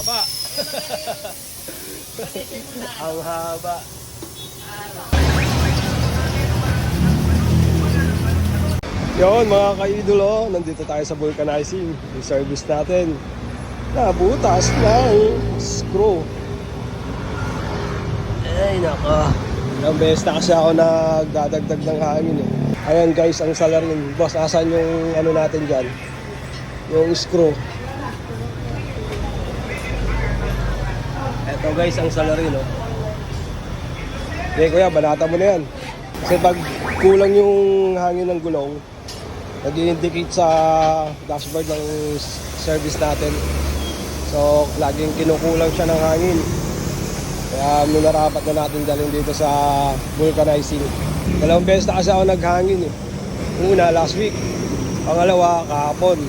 Haba. Ang haba. Yun mga ka-idolo, nandito tayo sa vulcanizing. Yung service natin. Nabutas ng screw. Ay nako. Ilang beses na kasi ako nagdadagdag ng hangin eh. Ayan guys, ang salarin. Boss, asan yung ano natin dyan? Yung screw. Eto guys, ang salarin oh. Okay kuya, banata mo na yan. Kasi pag kulang yung hangin ng gulong, nag-i-indicate sa dashboard ng service natin. So, laging kinukulang siya ng hangin. Kaya minarapat na natin dalhin dito sa vulcanizing. Dalawang beses na kasi ako naghangin eh. Una, last week. Pangalawa, kahapon.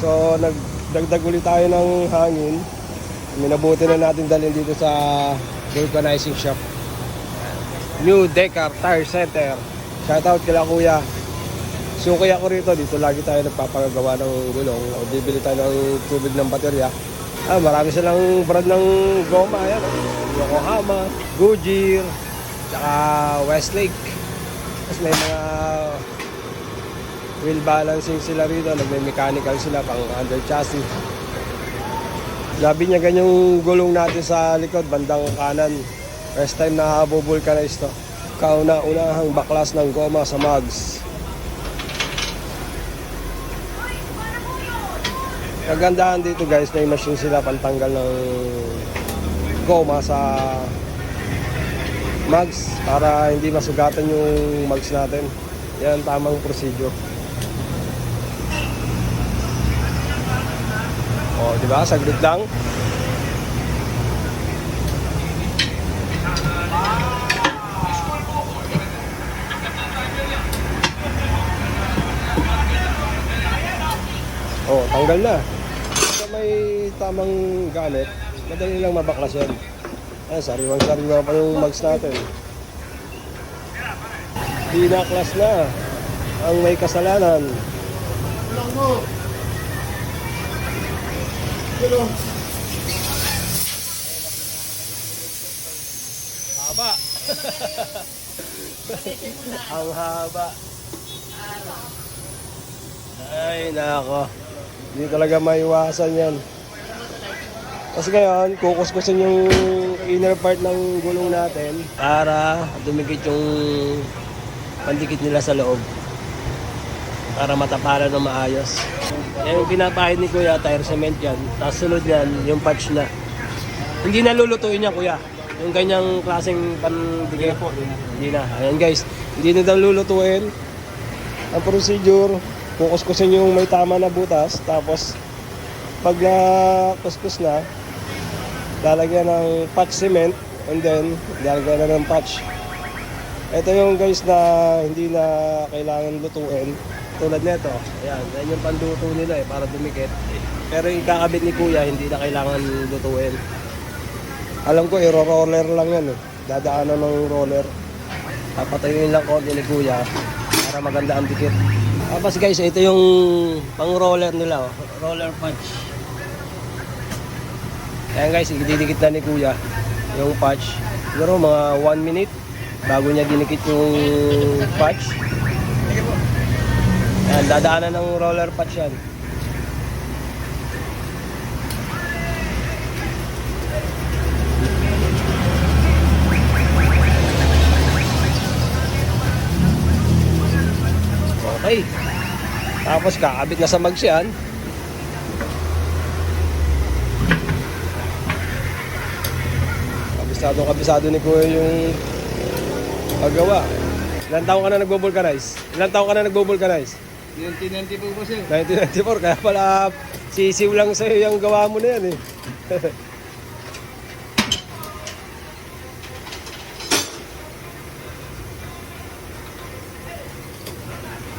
So, nagdagdag ulit tayo ng hangin. Minabuti na natin dalhin dito sa vulcanizing shop. New Decar Tire Center. Shoutout kila kuya. Suki ako rito, dito lagi tayo nagpapagawa ng gulong o bibili tayo ng tubig ng baterya. Marami silang brand ng goma, ayan. Yokohama, Goodyear, tsaka Westlake. Tapos may mga wheel balancing sila rito, nagme-mechanical sila pang under chassis. Gabi niya ganyang gulong natin sa likod, bandang kanan. First time na bubulcanize to. Kauna-unahang baklas ng goma sa mugs. Kagandahan dito guys, may machine sila pantanggal ng goma sa mugs para hindi masugatan yung mugs natin. Yan tamang procedure. O, di ba? Saglit lang. O, tanggal na. May tamang gamit, madali lang mabaklas yan. Ayan, sariwang-sariwa pa yung mugs natin. Binaklas na ang may kasalanan. Haba. Ang haba. Ay, nako. Hindi talaga maiwasan yan. Kasi ngayon, kukuskusin yung inner part ng gulong natin para dumikit yung pandikit nila sa loob. Para matapalan ng maayos. Yan yung pinapahid ni Kuya, tire cement yan. Tapos sunod yan, yung patch na. Hindi na lulutuin niya Kuya. Yung ganyang klaseng pandikit. Hindi na. Ayan guys, hindi na daw lulutuin. Ang procedure, kukuskusin yung may tama na butas, tapos pag nakuskus na, lalagyan ng patch cement, and then lalagyan na ng patch. Ito yung guys na hindi na kailangan lutuin, tulad nito. Ayan, yan yung panluto nila para dumikit. Pero yung kakabit ni Kuya, hindi na kailangan lutuin. Alam ko, i-roller lang yan eh. Dadaanan ng roller. Papatayuin lang konti ni Kuya para maganda ang dikit. Tapos guys, ito yung pang roller nila, oh. Roller punch. Ayan guys, ididikit na ni Kuya yung patch. Siguro mga 1 minute bago niya dinikit yung patch. Ayan, dadaanan ng roller patch yan. Okay. Tapos kakabit na sa mugs yan. Kabisado ni Kuya yung paggawa. Ilan taon ka na nagbo-vulcanize? 1990 po sir. 1994, kaya pala sisiw lang sa'yo yung gawa mo na yan eh.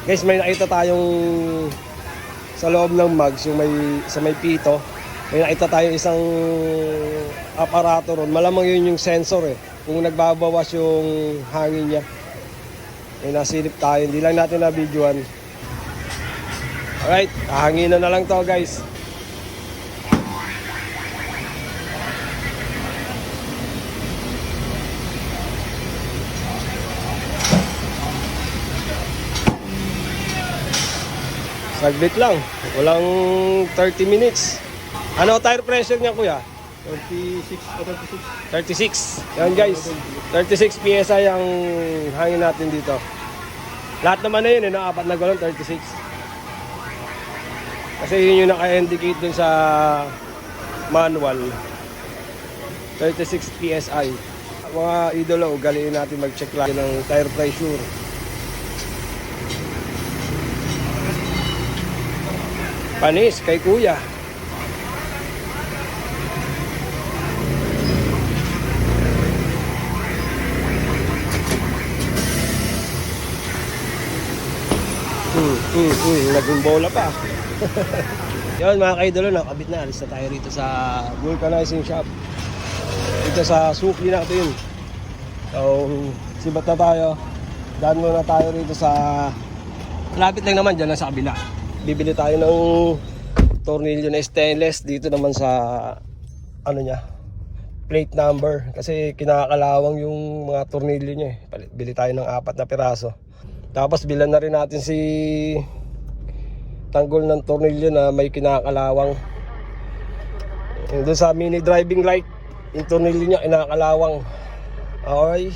Guys, may nakita tayong sa loob ng mugs, yung sa may pito. May nakita tayong isang aparato ron. Malamang yun yung sensor eh. Kung nagbabawas yung hangin niya. May nasilip tayo. Hindi lang natin na-videoan. Alright, hahanginan na lang to guys. Saglit lang. Walang 30 minutes. Ano tire pressure niya kuya? 36 o 36. 36. Yan guys. 36 PSI ang hangin natin dito. Lahat naman na yun, apat na galon, 36. Kasi yun yung naka-indicate dun sa manual. 36 PSI. Mga idolo, ugaliin natin mag-check lagi ng tire pressure. Panis kay kuya. Naging bola pa. Yun mga kaidolo, nakabit na. Alis na tayo rito sa vulcanizing shop. Dito sa sukli natin. So, sibat na tayo. Daan muna tayo rito sa... Malapit lang naman dyan, sa kabila. Bibili tayo ng tornilyo na stainless. Dito naman sa... Ano niya? Plate number. Kasi kinakalawang yung mga tornilyo niya eh. Bili tayo ng 4 na piraso. Tapos bilan na rin natin si tanggol ng tornilyo na may kinakalawang. Doon sa mini driving light, yung tornilyo niya kinakalawang. Okay.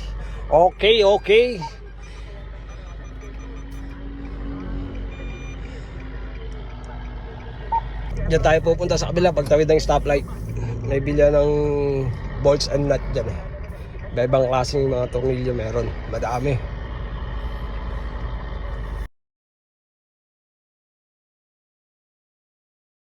Diyan tayo pupunta sa kabila pagtawid ng stoplight. May bilya ng bolts and nut dyan eh. Ibang klaseng mga tornilyo meron. Madami.